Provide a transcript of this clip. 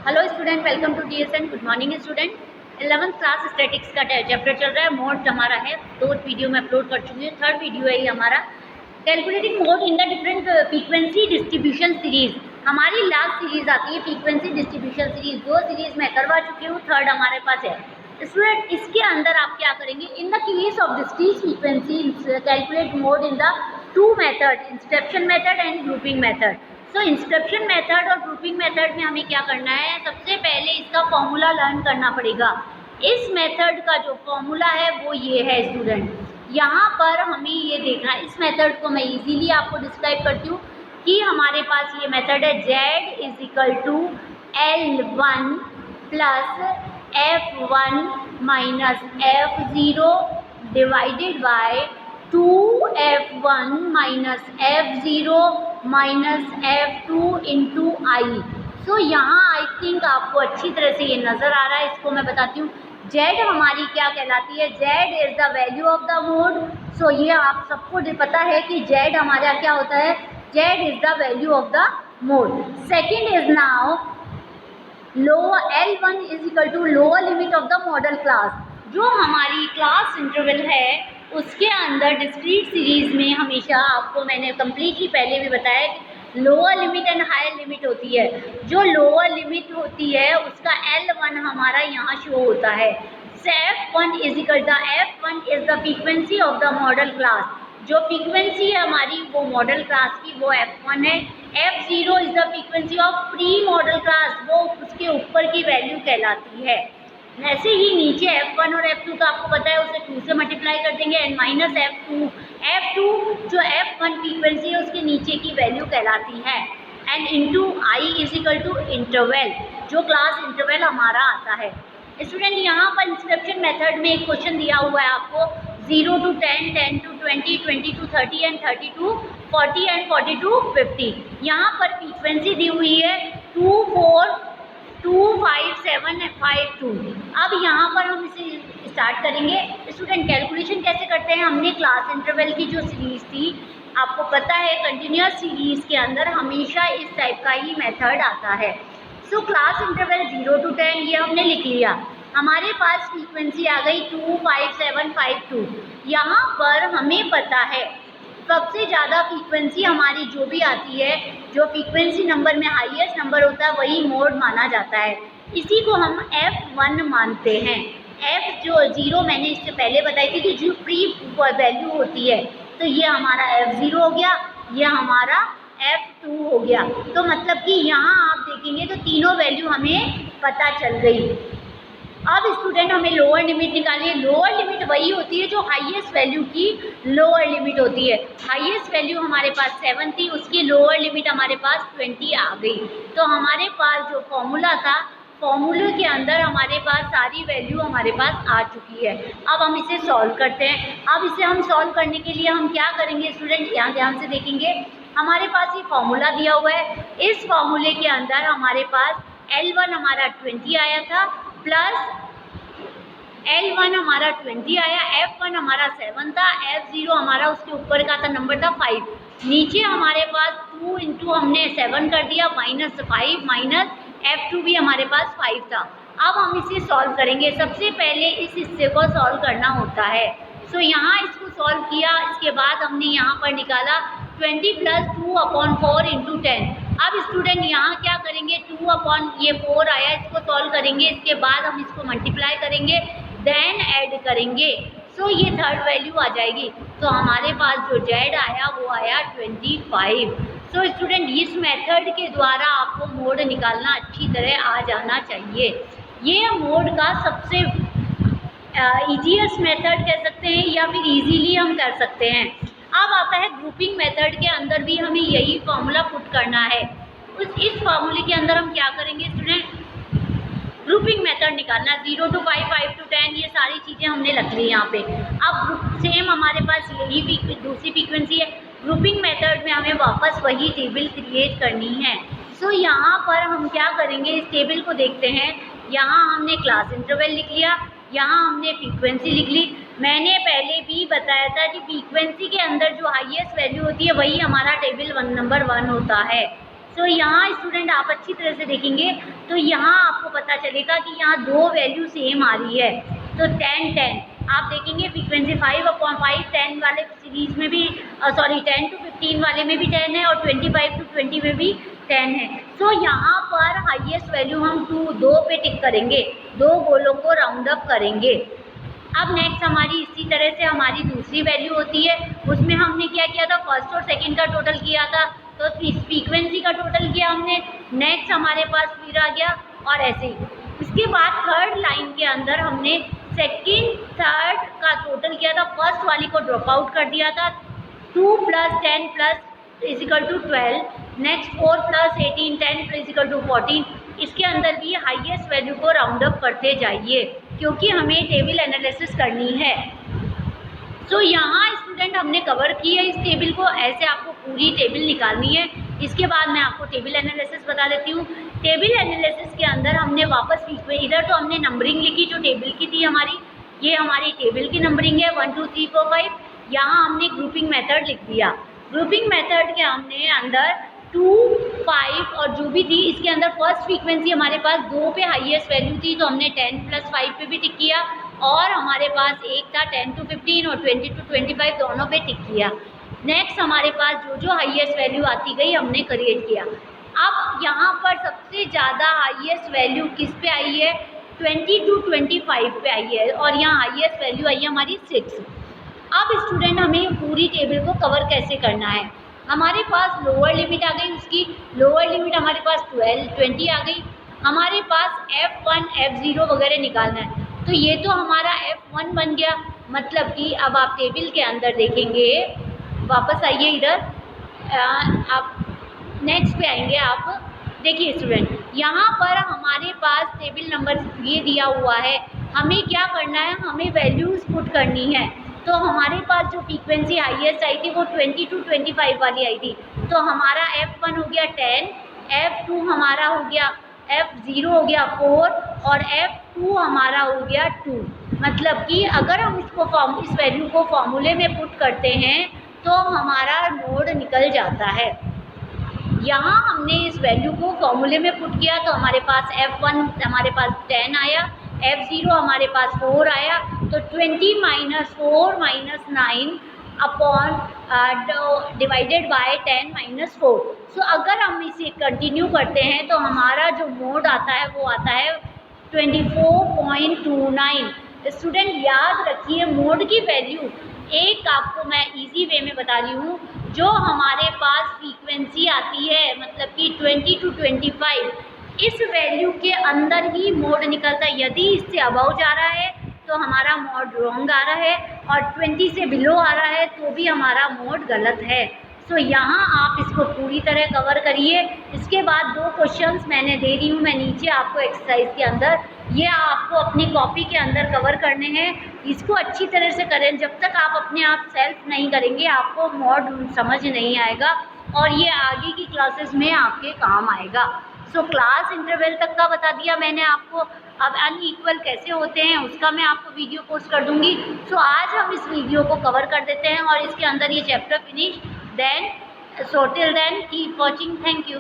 Hello student, welcome to DSN। Good morning student. 11th class statics का chapter चल रहा है। मोड हमारा है, 2 वीडियो में अपलोड कर चुकी हूँ। 3rd वीडियो है ये हमारा, calculating mode in the different frequency distribution series. हमारी लास्ट सीरीज आती है फ्रीक्वेंसी डिस्ट्रीब्यूशन सीरीज, 2 सीरीज मैं करवा चुकी हूँ, 3rd हमारे पास है। स्टूडेंट इसके अंदर आप क्या करेंगे, in the case of discrete frequency calculate mode in the 2 method, inscription method and grouping method. तो इंस्क्रिप्शन मेथड और ग्रुपिंग मेथड में हमें क्या करना है, सबसे पहले इसका फॉर्मूला लर्न करना पड़ेगा। इस मेथड का जो फॉर्मूला है वो ये है स्टूडेंट, यहाँ पर हमें ये देखना है। इस मेथड को मैं इजीली आपको डिस्क्राइब करती हूँ कि हमारे पास ये मेथड है Z is equal to L1 plus F1 minus F0 divided by 2F1 minus F0 minus F2 into I. So यहाँ आई थिंक आपको अच्छी तरह से ये नज़र आ रहा है। इसको मैं बताती हूँ, Z हमारी क्या कहलाती है, Z is the value of the mode. So ये आप सबको पता है कि Z हमारा क्या होता है, Z is the value of the mode. Second is now lower L1 is equal to lower limit of the modal class. जो हमारी क्लास इंटरवल है उसके अंदर डिस्क्रीट सीरीज में हमेशा आपको मैंने कम्प्लीटली पहले भी बताया कि lower limit and higher limit होती है। जो लोअर लिमिट होती है उसका L1 हमारा यहाँ शो होता है। F1 is equal the F1 is the frequency of the modal class. जो फ्रीक्वेंसी है हमारी वो मॉडल क्लास की वो F1 है। F0 is the frequency of pre model class, वो उसके ऊपर की वैल्यू कहलाती है। ऐसे ही नीचे F1 और F2 का आपको पता है, उसे 2 से मल्टीप्लाई कर देंगे एंड माइनस F2 जो F1 फ्रीक्वेंसी है उसके नीचे की वैल्यू कहलाती है। And into I is equal to interval, जो क्लास इंटरवल हमारा आता है। स्टूडेंट यहाँ पर इंस्क्रिप्शन मेथड में एक क्वेश्चन दिया हुआ है आपको, 0 to 10, 10 to 20, 20 to 30 and 30 to 40 and 40 to 50। यहाँ पर फ्रीक्वेंसी दी हुई है 2, 4, 2, 5, 7, 5, 2। अब यहाँ पर हम इसे स्टार्ट करेंगे। स्टूडेंट कैलकुलेशन कैसे करते हैं, हमने क्लास इंटरवल की जो सीरीज़ थी आपको पता है कंटिन्यूस सीरीज़ के अंदर हमेशा इस टाइप का ही मेथड आता है। सो क्लास इंटरवल 0 to 10 ये हमने लिख लिया। हमारे पास फ्रीक्वेंसी आ गई 2, 5, 7, 5, 2। यहाँ पर हमें पता है सबसे ज़्यादा फ्रीक्वेंसी हमारी जो भी आती है, जो फ्रीक्वेंसी नंबर में हाईएस्ट नंबर होता है वही मोड माना जाता है। इसी को हम F1 मानते हैं। F जो 0 मैंने इससे पहले बताई थी कि जो प्री वैल्यू होती है, तो ये हमारा F0 हो गया, ये हमारा F2 हो गया। तो मतलब कि यहाँ आप देखेंगे तो तीनों वैल्यू हमें पता चल गई। अब स्टूडेंट हमें लोअर लिमिट निकालनी है। लोअर लिमिट वही होती है जो हाईएस्ट वैल्यू की लोअर लिमिट होती है। हाईएस्ट वैल्यू हमारे पास 7 थी, उसकी लोअर लिमिट हमारे पास 20 आ गई। तो हमारे पास जो फॉर्मूला था, फॉर्मूले के अंदर हमारे पास सारी वैल्यू हमारे पास आ चुकी है। अब हम इसे सॉल्व करते हैं। अब इसे हम सॉल्व करने के लिए हम क्या करेंगे स्टूडेंट, यहाँ ध्यान से देखेंगे। हमारे पास ये फॉर्मूला दिया हुआ है, इस फॉर्मूले के अंदर हमारे पास L1 हमारा 20 आया था, प्लस L1 हमारा 20 आया, F1 हमारा 7 था, F0 हमारा उसके ऊपर का था नंबर था 5। नीचे हमारे पास 2 इंटू हमने 7 कर दिया माइनस 5, माइनस F2 भी हमारे पास 5 था। अब हम इसे सॉल्व करेंगे। सबसे पहले इस हिस्से को सॉल्व करना होता है। सो यहाँ इसको सॉल्व किया, इसके बाद हमने यहाँ पर निकाला 20 प्लस 2/4 इंटू 10। अब स्टूडेंट यहाँ क्या करेंगे, 2/4 आया, इसको सॉल्व करेंगे, इसके बाद हम इसको मल्टीप्लाई करेंगे, देन ऐड करेंगे। सो ये 3rd वैल्यू आ जाएगी। तो हमारे पास जो Z आया वो आया 25। सो स्टूडेंट इस मेथड के द्वारा आपको मोड निकालना अच्छी तरह आ जाना चाहिए। ये मोड का सबसे ईजीएस्ट मेथड कह सकते हैं या फिर इजीली हम कर सकते हैं। अब आता है ग्रुपिंग मेथड के अंदर भी हमें यही फॉर्मूला पुट करना है। इस फॉर्मूले के अंदर हम क्या करेंगे स्टूडेंट, ग्रुपिंग मेथड निकालना, 0 to 5, 5 to 10, ये सारी चीज़ें हमने रख ली यहाँ पे। अब सेम हमारे पास यही दूसरी फ्रीक्वेंसी है। ग्रुपिंग मेथड में हमें वापस वही टेबल क्रिएट करनी है। सो यहाँ पर हम क्या करेंगे, इस टेबल को देखते हैं। यहाँ हमने क्लास इंटरवल लिख लिया, यहाँ हमने फ्रीक्वेंसी लिख ली। मैंने पहले भी बताया था कि फ्रीक्वेंसी के अंदर जो हाईएस्ट वैल्यू होती है वही हमारा टेबल नंबर 1 होता है। सो यहाँ स्टूडेंट आप अच्छी तरह से देखेंगे तो यहाँ आपको पता चलेगा कि यहाँ दो वैल्यू सेम आ रही है। तो 10 10 आप देखेंगे फ्रीक्वेंसी 5/5 10 वाले सीरीज में भी 10 to 15 वाले में भी 10 है और 25 to 20 में भी 10 है। सो यहाँ पर हाईएस्ट वैल्यू हम 2 पे टिक करेंगे, 2 गोलों को राउंड अप करेंगे। अब नेक्स्ट हमारी इसी तरह से हमारी दूसरी वैल्यू होती है, उसमें हमने क्या किया था, फर्स्ट और सेकंड का टोटल किया था, तो फ्रीक्वेंसी का टोटल किया हमने। नेक्स्ट हमारे पास फिर आ गया और ऐसे ही। इसके बाद थर्ड लाइन के अंदर हमने सेकंड थर्ड का टोटल किया था, फर्स्ट वाली को ड्रॉप आउट कर दिया था। 2 + 10 + 12, नेक्स्ट 4 + 18 10 = 14। इसके अंदर भी हाईएस्ट वैल्यू को राउंड अप करते जाइए क्योंकि हमें टेबल एनालिसिस करनी है। सो यहाँ स्टूडेंट हमने कवर की है इस टेबल को, ऐसे आपको पूरी टेबल निकालनी है। इसके बाद मैं आपको टेबल एनालिसिस बता देती हूँ। टेबल एनालिसिस के अंदर हमने वापस इधर तो हमने नंबरिंग लिखी जो टेबल की थी हमारी, ये हमारी टेबल की नंबरिंग है 1 2 3 4 5। यहाँ हमने ग्रुपिंग मेथड लिख दिया। ग्रुपिंग मेथड के हमने अंदर 2 5 और जो भी थी इसके अंदर फर्स्ट फ्रीक्वेंसी हमारे पास 2 पे हाईएस्ट वैल्यू थी तो हमने 10 + 5 पे भी टिक किया, और हमारे पास एक था 10 to 15 और 20 to 25 दोनों पे टिक किया। नेक्स्ट हमारे पास जो हाईएस्ट वैल्यू आती गई हमने क्रिएट किया। अब यहाँ पर सबसे ज़्यादा हाईएस्ट वैल्यू किस पे आई है, 20 to 25 पे आई है, और यहाँ हाईएस्ट वैल्यू आई है हमारी 6। अब स्टूडेंट हमें पूरी टेबल को कवर कैसे करना है। हमारे पास लोअर लिमिट आ गई, उसकी लोअर लिमिट हमारे पास 20 आ गई। हमारे पास F1 F0 वगैरह निकालना है, तो ये तो हमारा F1 बन गया। मतलब कि अब आप टेबल के अंदर देखेंगे, वापस आइए इधर, आप नेक्स्ट पे आएंगे। आप देखिए स्टूडेंट, यहाँ पर हमारे पास टेबल नंबर ये दिया हुआ है, हमें क्या करना है, हमें वैल्यूज़ पुट करनी है। तो हमारे पास जो फ्रीक्वेंसी हाईएस्ट आई थी वो 20 to 25 वाली आई थी, तो हमारा F1 हो गया 10, F2 हमारा हो गया, F0 हो गया 4 और F2 हमारा हो गया 2। मतलब कि अगर हम इस वैल्यू को फॉर्मूले में पुट करते हैं तो हमारा मोड निकल जाता है। यहाँ हमने इस वैल्यू को फॉर्मूले में पुट किया तो हमारे पास F1 हमारे पास 10 आया, F0 हमारे पास 4 आया, तो 20 - 4 - 9 अपॉन डिवाइडेड बाय 10 - 4। सो अगर हम इसे कंटिन्यू करते हैं तो हमारा जो मोड आता है वो आता है 24.29। स्टूडेंट याद रखिए मोड की वैल्यू, एक आपको मैं इजी वे में बता रही हूँ, जो हमारे पास फ्रीक्वेंसी आती है मतलब कि 20 to 25, इस वैल्यू के अंदर ही मोड निकलता है। यदि इससे अबव जा रहा है तो हमारा मोड रॉन्ग आ रहा है, और 20 से बिलो आ रहा है तो भी हमारा मोड गलत है। सो यहाँ आप इसको पूरी तरह कवर करिए। इसके बाद 2 क्वेश्चंस मैंने दे रही हूँ मैं नीचे आपको एक्सरसाइज के अंदर, ये आपको अपनी कॉपी के अंदर कवर करने हैं। इसको अच्छी तरह से करें, जब तक आप अपने आप सेल्फ नहीं करेंगे आपको मोड समझ नहीं आएगा और ये आगे की क्लासेस में आपके काम आएगा। सो क्लास इंटरवल तक का बता दिया मैंने आपको। अब अनइक्वल कैसे होते हैं उसका मैं आपको वीडियो पोस्ट कर दूंगी। सो आज हम इस वीडियो को कवर कर देते हैं और इसके अंदर ये chapter finish. Then so till then keep watching, thank you.